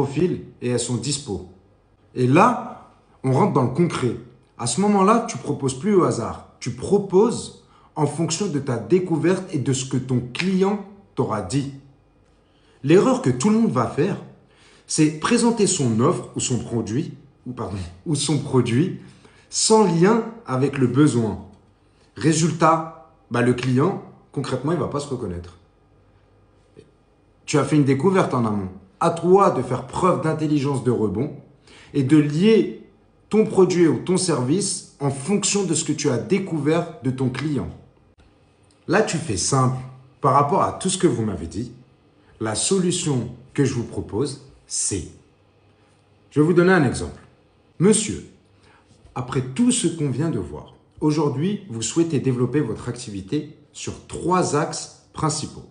profil et elles sont dispo. Et là, on rentre dans le concret. À ce moment-là, tu ne proposes plus au hasard. Tu proposes en fonction de ta découverte et de ce que ton client t'aura dit. L'erreur que tout le monde va faire, c'est présenter son offre ou son produit, ou son produit sans lien avec le besoin. Résultat, le client, concrètement, il ne va pas se reconnaître. Tu as fait une découverte en amont. À toi de faire preuve d'intelligence de rebond et de lier ton produit ou ton service en fonction de ce que tu as découvert de ton client. Là, tu fais simple. Par rapport à tout ce que vous m'avez dit, la solution que je vous propose, c'est... Je vais vous donner un exemple. Monsieur, après tout ce qu'on vient de voir, aujourd'hui, vous souhaitez développer votre activité sur 3 axes principaux.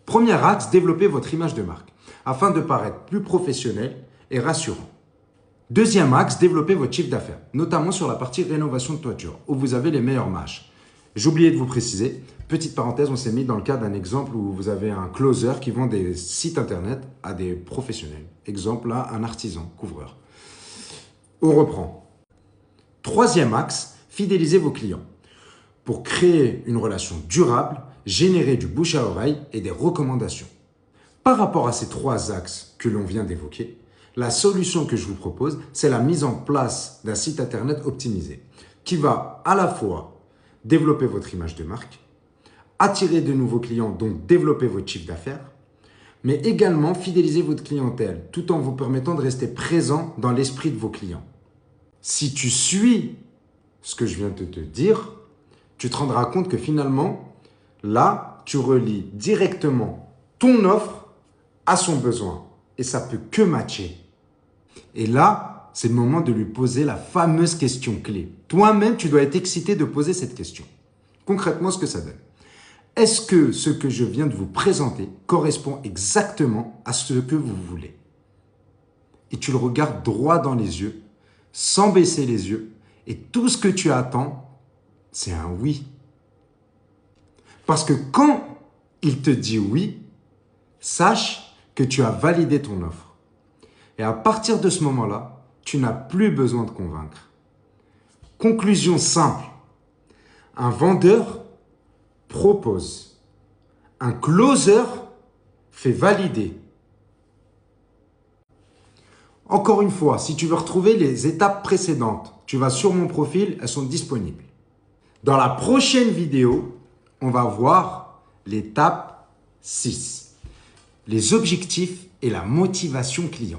Premier axe, développer votre image de marque afin de paraître plus professionnel et rassurant. Deuxième axe, développer votre chiffre d'affaires, notamment sur la partie rénovation de toiture, où vous avez les meilleures marges. J'ai oublié de vous préciser, petite parenthèse, on s'est mis dans le cadre d'un exemple où vous avez un closer qui vend des sites internet à des professionnels. Exemple là, un artisan, couvreur. On reprend. Troisième axe, fidéliser vos clients. Pour créer une relation durable, générer du bouche à oreille et des recommandations. Par rapport à ces 3 axes que l'on vient d'évoquer, la solution que je vous propose, c'est la mise en place d'un site internet optimisé qui va à la fois développer votre image de marque, attirer de nouveaux clients, donc développer votre chiffre d'affaires, mais également fidéliser votre clientèle tout en vous permettant de rester présent dans l'esprit de vos clients. Si tu suis ce que je viens de te dire, tu te rendras compte que finalement, là, tu relis directement ton offre à son besoin et ça peut que matcher. Et là, c'est le moment de lui poser la fameuse question clé. Toi-même, tu dois être excité de poser cette question. Concrètement, ce que ça donne. Est-ce que ce que je viens de vous présenter correspond exactement à ce que vous voulez? Et tu le regardes droit dans les yeux, sans baisser les yeux, et tout ce que tu attends, c'est un oui. Parce que quand il te dit oui, sache que tu as validé ton offre. Et à partir de ce moment-là, tu n'as plus besoin de convaincre. Conclusion simple. Un vendeur propose. Un closer fait valider. Encore une fois, si tu veux retrouver les étapes précédentes, tu vas sur mon profil, elles sont disponibles. Dans la prochaine vidéo, on va voir l'étape 6. Les objectifs et la motivation client.